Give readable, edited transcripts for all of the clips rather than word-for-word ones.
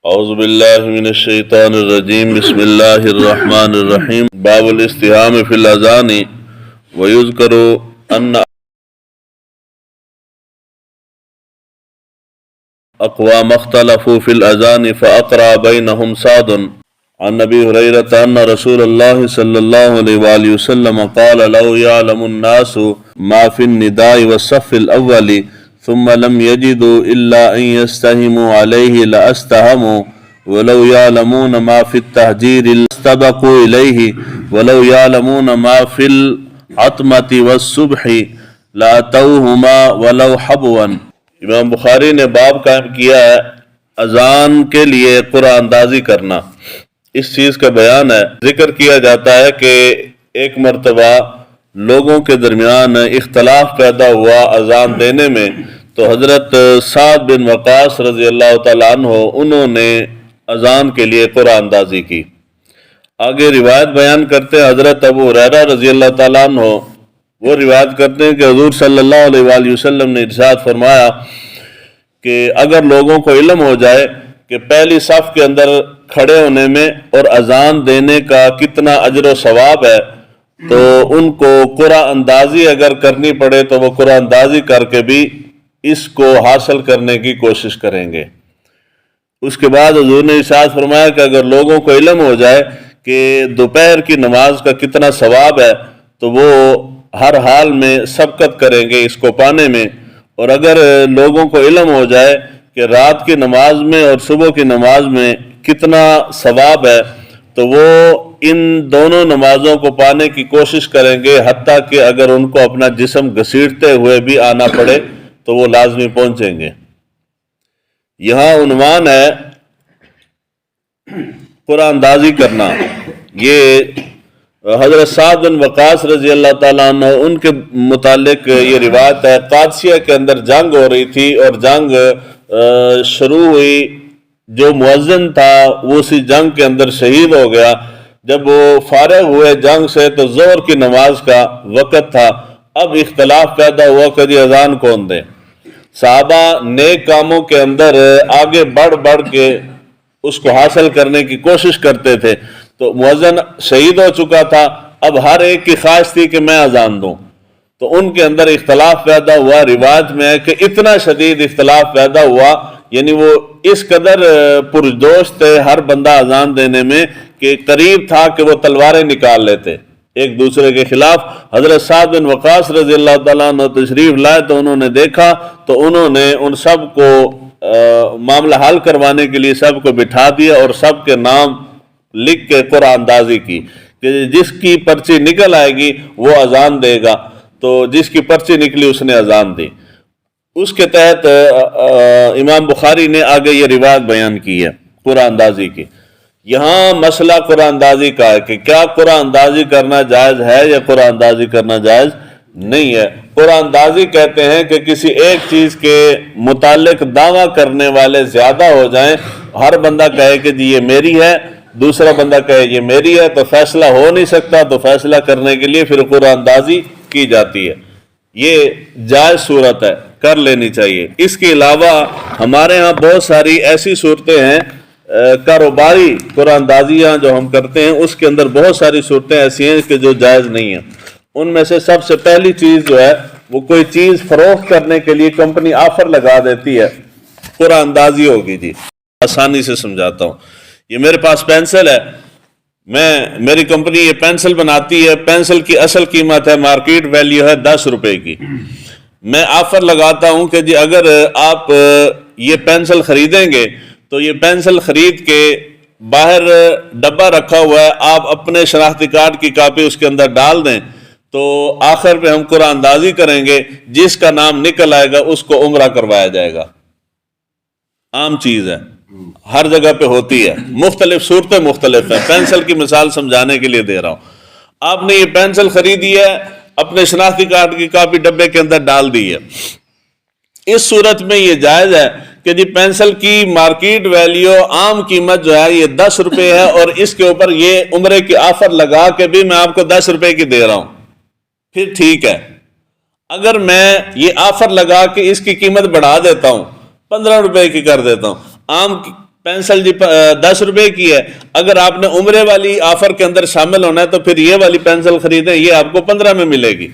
اعوذ باللہ من الشیطان الرجیم بسم اللہ الرحمن الرحیم باب الاستہام فی الاذان ویذکر ان اقوام اختلفوا فی الاذان فاقرأ بینہم سعد عن نبی ہریرہ ان رسول اللہ صلی اللہ علیہ وآلہ وسلم قال لو یعلم الناس ما فی النداء والصف الاول ثم لم يجدوا الا ان يستهموا عليه لاستهموا ولو يعلمون ما في التهجير لاستبقوا اليه ولو يعلمون ما في العتمة والصبح لاتوهما ولو حبوا۔ امام بخاری نے باب قائم کیا ہے اذان کے لیے قرآن اندازی کرنا، اس چیز کا بیان ہے۔ ذکر کیا جاتا ہے کہ ایک مرتبہ لوگوں کے درمیان اختلاف پیدا ہوا اذان دینے میں، تو حضرت سعد بن وقاص رضی اللہ تعالیٰ عنہ انہوں نے اذان کے لیے قرآن اندازی کی۔ آگے روایت بیان کرتے ہیں حضرت ابو ہریرہ رضی اللہ تعالیٰ عنہ، وہ روایت کرتے ہیں کہ حضور صلی اللہ علیہ وآلہ وسلم نے ارشاد فرمایا کہ اگر لوگوں کو علم ہو جائے کہ پہلی صف کے اندر کھڑے ہونے میں اور اذان دینے کا کتنا اجر و ثواب ہے، تو ان کو قرآن اندازی اگر کرنی پڑے تو وہ قرآن اندازی کر کے بھی اس کو حاصل کرنے کی کوشش کریں گے۔ اس کے بعد حضور نے ارشاد فرمایا کہ اگر لوگوں کو علم ہو جائے کہ دوپہر کی نماز کا کتنا ثواب ہے تو وہ ہر حال میں سبقت کریں گے اس کو پانے میں، اور اگر لوگوں کو علم ہو جائے کہ رات کی نماز میں اور صبح کی نماز میں کتنا ثواب ہے تو وہ ان دونوں نمازوں کو پانے کی کوشش کریں گے، حتیٰ کہ اگر ان کو اپنا جسم گھسیٹتے ہوئے بھی آنا پڑے تو وہ لازمی پہنچیں گے۔ یہاں عنوان ہے قرآن اندازی کرنا۔ یہ حضرت سعد بن وقاص رضی اللہ تعالیٰ عنہ ان کے متعلق یہ روایت ہے، قادسیہ کے اندر جنگ ہو رہی تھی اور جنگ شروع ہوئی، جو مؤذن تھا وہ اسی جنگ کے اندر شہید ہو گیا۔ جب وہ فارغ ہوئے جنگ سے تو ظہر کی نماز کا وقت تھا، اب اختلاف پیدا ہوا کہ جی اذان کون دے۔ صحابہ نیک کاموں کے اندر آگے بڑھ بڑھ کے اس کو حاصل کرنے کی کوشش کرتے تھے، تو مؤذن شہید ہو چکا تھا، اب ہر ایک کی خواہش تھی کہ میں اذان دوں، تو ان کے اندر اختلاف پیدا ہوا۔ روایت میں ہے کہ اتنا شدید اختلاف پیدا ہوا، یعنی وہ اس قدر پرجوش تھے ہر بندہ اذان دینے میں کہ قریب تھا کہ وہ تلواریں نکال لیتے ایک دوسرے کے خلاف۔ حضرت سعد بن وقاص رضی اللہ تعالیٰ عنہ تشریف لائے تو انہوں نے دیکھا، تو انہوں نے ان سب کو معاملہ حل کروانے کے لیے سب کو بٹھا دیا اور سب کے نام لکھ کے قرآن اندازی کی کہ جس کی پرچی نکل آئے گی وہ اذان دے گا، تو جس کی پرچی نکلی اس نے اذان دی۔ اس کے تحت امام بخاری نے آگے یہ روایت بیان کی ہے قرآن اندازی کی۔ یہاں مسئلہ قرآن اندازی کا ہے کہ کیا قرآن اندازی کرنا جائز ہے یا قرآن اندازی کرنا جائز نہیں ہے۔ قرآن اندازی کہتے ہیں کہ کسی ایک چیز کے متعلق دعویٰ کرنے والے زیادہ ہو جائیں، ہر بندہ کہے کہ جی یہ میری ہے، دوسرا بندہ کہے یہ میری ہے، تو فیصلہ ہو نہیں سکتا، تو فیصلہ کرنے کے لیے پھر قرآن اندازی کی جاتی ہے۔ یہ جائز صورت ہے، کر لینی چاہیے۔ اس کے علاوہ ہمارے ہاں بہت ساری ایسی صورتیں ہیں، کاروباری قرآن اندازیاں جو ہم کرتے ہیں اس کے اندر بہت ساری صورتیں ایسی ہیں کہ جو جائز نہیں ہیں۔ ان میں سے سب سے پہلی چیز جو ہے وہ کوئی چیز فروخت کرنے کے لیے کمپنی آفر لگا دیتی ہے، قرآن اندازی ہوگی جی۔ آسانی سے سمجھاتا ہوں، یہ میرے پاس پینسل ہے، میری کمپنی یہ پینسل بناتی ہے، پینسل کی اصل قیمت ہے، مارکیٹ ویلیو ہے 10 روپے کی۔ میں آفر لگاتا ہوں کہ جی اگر آپ یہ پینسل خریدیں گے تو یہ پینسل خرید کے باہر ڈبہ رکھا ہوا ہے، آپ اپنے شناختی کارڈ کی کاپی اس کے اندر ڈال دیں، تو آخر پہ ہم قرآن اندازی کریں گے، جس کا نام نکل آئے گا اس کو عمرہ کروایا جائے گا۔ عام چیز ہے، ہر جگہ پہ ہوتی ہے، مختلف صورتیں مختلف ہیں، پینسل کی مثال سمجھانے کے لیے دے رہا ہوں۔ آپ نے یہ پینسل خریدی ہے، اپنے شناختی کارڈ کی کاپی ڈبے کے اندر ڈال دی ہے، اس صورت میں یہ جائز ہے کہ جی پینسل کی مارکیٹ ویلیو عام قیمت جو ہے یہ 10 روپے ہے، اور اس کے اوپر یہ عمرے کی آفر لگا کے بھی میں آپ کو 10 روپے کی دے رہا ہوں، پھر ٹھیک ہے۔ اگر میں یہ آفر لگا کے اس کی قیمت بڑھا دیتا ہوں، 15 روپے کی کر دیتا ہوں، عام پینسل جی 10 روپے کی ہے، اگر آپ نے عمرے والی آفر کے اندر شامل ہونا ہے تو پھر یہ والی پینسل خریدیں، یہ آپ کو 15 میں ملے گی،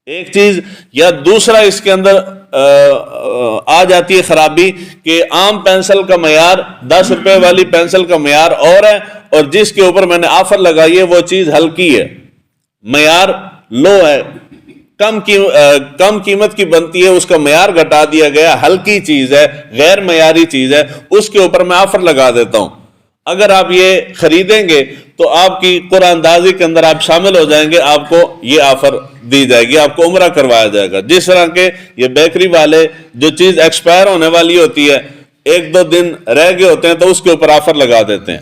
ایک چیز۔ یا دوسرا اس کے اندر آ جاتی ہے خرابی کہ عام پینسل کا معیار 10 روپے والی پینسل کا معیار اور ہے، اور جس کے اوپر میں نے آفر لگائی ہے وہ چیز ہلکی ہے، معیار لو ہے، کم قیمت کی بنتی ہے، اس کا معیار گھٹا دیا گیا، ہلکی چیز ہے، غیر معیاری چیز ہے، اس کے اوپر میں آفر لگا دیتا ہوں۔ اگر آپ یہ خریدیں گے تو آپ کی قرآن اندازی کے اندر آپ شامل ہو جائیں گے، آپ کو یہ آفر دی جائے گی، آپ کو عمرہ کروایا جائے گا۔ جس طرح کے یہ بیکری والے جو چیز ایکسپائر ہونے والی ہوتی ہے، 1-2 دن رہ گئے ہوتے ہیں تو اس کے اوپر آفر لگا دیتے ہیں،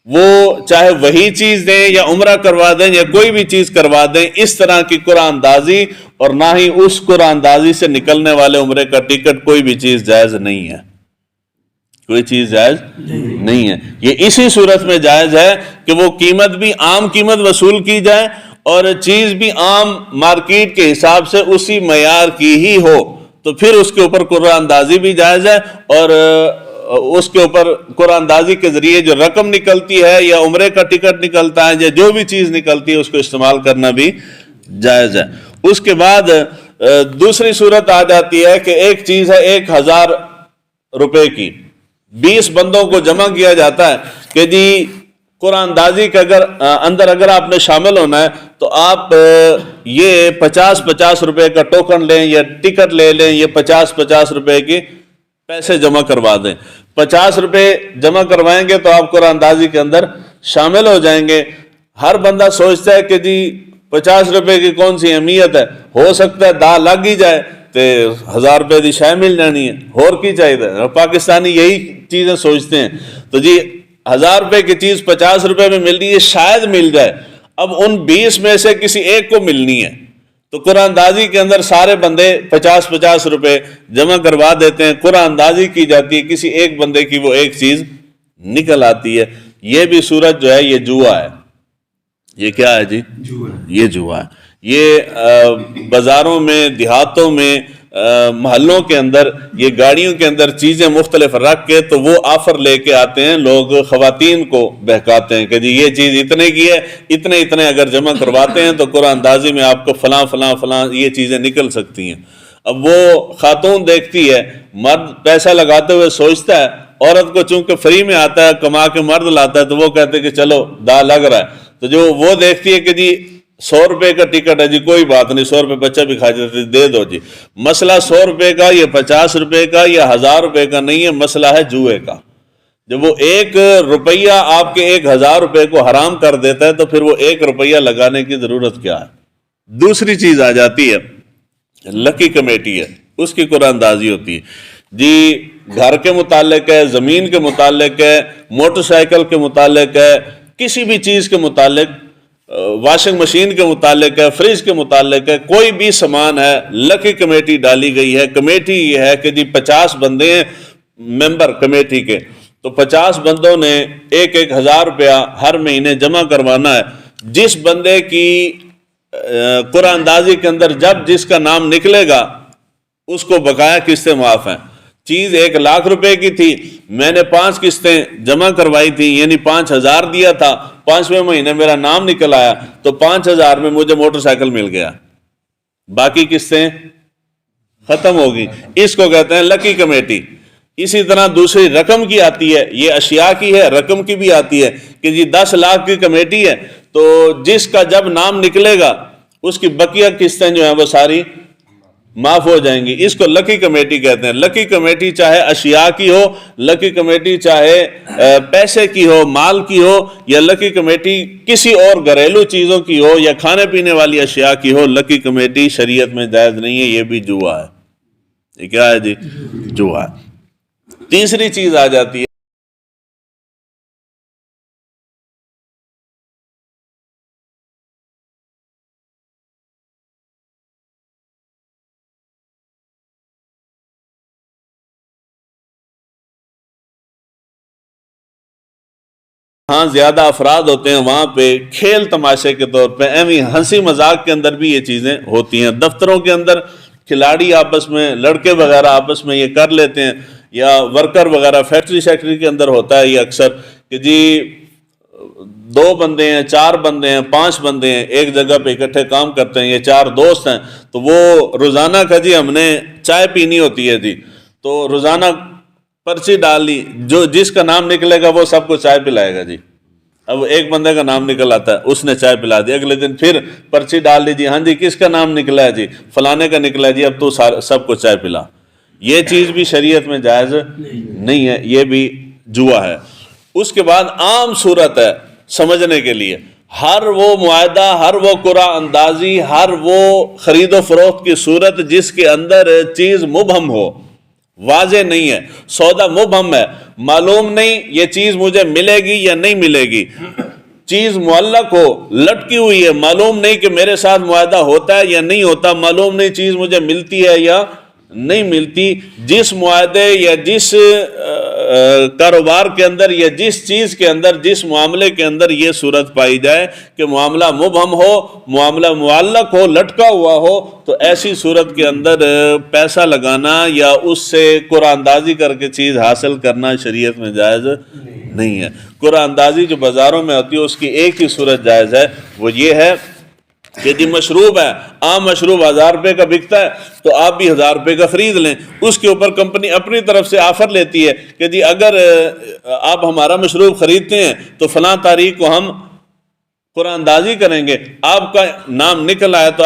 وہ چاہے وہی چیز دیں یا عمرہ کروا دیں یا کوئی بھی چیز کروا دیں، اس طرح کی قرآن اندازی اور نہ ہی اس قرآن اندازی سے نکلنے والے عمرے کا ٹکٹ کوئی بھی چیز جائز نہیں ہے، کوئی چیز جائز نہیں ہے۔ یہ اسی صورت میں جائز ہے کہ وہ قیمت بھی عام قیمت وصول کی جائے اور چیز بھی عام مارکیٹ کے حساب سے اسی معیار کی ہی ہو، تو پھر اس کے اوپر قرآن اندازی بھی جائز ہے، اور اس کے اوپر قرآن اندازی کے ذریعے جو رقم نکلتی ہے یا عمرے کا ٹکٹ نکلتا ہے یا جو بھی چیز نکلتی ہے اس کو استعمال کرنا بھی جائز ہے۔ اس کے بعد دوسری صورت آ جاتی ہے کہ ایک چیز ہے 1000 روپے کی، 20 بندوں کو جمع کیا جاتا ہے کہ جی قرآن اندازی کے اندر اگر آپ نے شامل ہونا ہے تو آپ یہ 50 روپے کا ٹوکن لیں یا ٹکٹ لے لیں، یہ 50 روپے کی پیسے جمع کروا دیں، 50 روپے جمع کروائیں گے تو آپ قرآن اندازی کے اندر شامل ہو جائیں گے۔ ہر بندہ سوچتا ہے کہ جی 50 روپے کی کون سی اہمیت ہے، ہو سکتا ہے دا لگ ہی جائے تو 1000 روپے کی شے مل جانی ہے، اور کی چاہیے، پاکستانی یہی چیزیں سوچتے ہیں۔ تو جی 1000 روپے کی چیز 50 روپے میں مل رہی ہے، شاید مل جائے، اب ان 20 میں سے کسی ایک کو ملنی ہے، تو قرآن اندازی کے اندر سارے بندے 50 روپے جمع کروا دیتے ہیں، قرآن اندازی کی جاتی ہے، کسی ایک بندے کی وہ ایک چیز نکل آتی ہے۔ یہ بھی صورت جو ہے یہ جوا ہے، یہ کیا ہے جی؟ یہ جوا ہے۔ یہ بازاروں میں، دیہاتوں میں، محلوں کے اندر، یہ گاڑیوں کے اندر چیزیں مختلف رکھ کے تو وہ آفر لے کے آتے ہیں، لوگ خواتین کو بہکاتے ہیں کہ جی یہ چیز اتنے کی ہے، اتنے اگر جمع کرواتے ہیں تو قرآن اندازی میں آپ کو فلاں یہ چیزیں نکل سکتی ہیں۔ اب وہ خاتون دیکھتی ہے، مرد پیسہ لگاتے ہوئے سوچتا ہے، عورت کو چونکہ فری میں آتا ہے، کما کے مرد لاتا ہے تو وہ کہتے ہیں کہ چلو دا لگ رہا ہے، تو جو وہ دیکھتی ہے کہ جی 100 روپے کا ٹکٹ ہے جی، کوئی بات نہیں، 100 روپے بچہ بھی کھا جاتے، دے دو جی۔ مسئلہ 100 روپے کا یا 50 روپے کا یا 1000 روپے کا نہیں ہے، مسئلہ ہے جوئے کا۔ جب وہ 1 روپیہ آپ کے 1000 روپے کو حرام کر دیتا ہے تو پھر وہ 1 روپیہ لگانے کی ضرورت کیا ہے؟ دوسری چیز آ جاتی ہے، لکی کمیٹی ہے، اس کی قرآن اندازی ہوتی ہے جی، گھر کے متعلق ہے، زمین کے متعلق ہے، موٹر سائیکل کے متعلق ہے، کسی بھی چیز کے متعلق، واشنگ مشین کے متعلق ہے، فریج کے متعلق ہے، کوئی بھی سامان ہے، لکی کمیٹی ڈالی گئی ہے۔ کمیٹی یہ ہے کہ جی 50 بندے ہیں ممبر کمیٹی کے، تو 50 بندوں نے 1000 روپیہ ہر مہینے جمع کروانا ہے۔ جس بندے کی قرآن اندازی کے اندر جب جس کا نام نکلے گا اس کو بقایا قسطیں معاف ہیں۔ چیز 1,00,000 روپے کی تھی، میں نے 5 قسطیں جمع کروائی تھی، یعنی 5000 دیا تھا، 5ویں مہینے میرا نام نکل آیا تو 5000 میں مجھے موٹر سائیکل مل گیا، باقی قسطیں ختم ہوگی، اس کو کہتے ہیں لکی کمیٹی۔ اسی طرح دوسری رقم کی آتی ہے، یہ اشیاء کی ہے، رقم کی بھی آتی ہے کہ جی 10 لاکھ کی کمیٹی ہے، تو جس کا جب نام نکلے گا اس کی بقیہ قسطیں جو ہیں وہ ساری معاف ہو جائیں گی، اس کو لکی کمیٹی کہتے ہیں۔ لکی کمیٹی چاہے اشیاء کی ہو، لکی کمیٹی چاہے پیسے کی ہو، مال کی ہو، یا لکی کمیٹی کسی اور گھریلو چیزوں کی ہو یا کھانے پینے والی اشیاء کی ہو، لکی کمیٹی شریعت میں جائز نہیں ہے، یہ بھی جوا ہے۔ یہ کیا ہے جی؟ جوا ہے۔ تیسری چیز آ جاتی ہے ہاں زیادہ افراد ہوتے ہیں وہاں پہ کھیل تماشے کے طور پہ، ایویں ہنسی مذاق کے اندر بھی یہ چیزیں ہوتی ہیں۔ دفتروں کے اندر کھلاڑی آپس میں، لڑکے وغیرہ آپس میں یہ کر لیتے ہیں، یا ورکر وغیرہ فیکٹری سیکٹری کے اندر ہوتا ہے یہ اکثر کہ جی 2 بندے ہیں 4 بندے ہیں 5 بندے ہیں ایک جگہ پہ اکٹھے کام کرتے ہیں، یہ 4 دوست ہیں، تو وہ روزانہ کا جی ہم نے چائے پینی ہوتی ہے جی، تو روزانہ پرچی ڈال لی، جو جس کا نام نکلے گا وہ سب کو چائے پلائے گا جی۔ اب ایک بندے کا نام نکل آتا ہے، اس نے چائے پلا دی، اگلے دن پھر پرچی ڈال دی، جی ہاں جی کس کا نام نکلا ہے جی فلانے کا نکلا ہے جی، اب تو سب کو چائے پلا۔ یہ چیز بھی شریعت میں جائز نہیں ہے، یہ بھی جوا ہے۔ اس کے بعد عام صورت ہے سمجھنے کے لیے، ہر وہ معاہدہ، ہر وہ قرعہ اندازی، ہر وہ خرید و فروخت کی صورت جس کے اندر چیز مبہم ہو، واضح نہیں ہے، سودا مبہم ہے، معلوم نہیں یہ چیز مجھے ملے گی یا نہیں ملے گی، چیز معلق ہو، لٹکی ہوئی ہے، معلوم نہیں کہ میرے ساتھ معاہدہ ہوتا ہے یا نہیں ہوتا، معلوم نہیں چیز مجھے ملتی ہے یا نہیں ملتی، جس معاہدے یا جس کاروبار کے اندر یا جس چیز کے اندر، جس معاملے کے اندر یہ صورت پائی جائے کہ معاملہ مبہم ہو، معاملہ معلق ہو، لٹکا ہوا ہو، تو ایسی صورت کے اندر پیسہ لگانا یا اس سے قرعہ اندازی کر کے چیز حاصل کرنا شریعت میں جائز نہیں ہے۔ قرعہ اندازی جو بازاروں میں ہوتی ہے اس کی ایک ہی صورت جائز ہے، وہ یہ ہے کہ جی مشروب ہے، عام مشروب 1000 روپے کا بکتا ہے تو آپ بھی 1000 روپے کا خرید لیں، اس کے اوپر کمپنی اپنی طرف سے آفر لیتی ہے کہ جی اگر آپ ہمارا مشروب خریدتے ہیں تو فلاں تاریخ کو ہم قرعہ اندازی کریں گے، آپ کا نام نکل آیا تو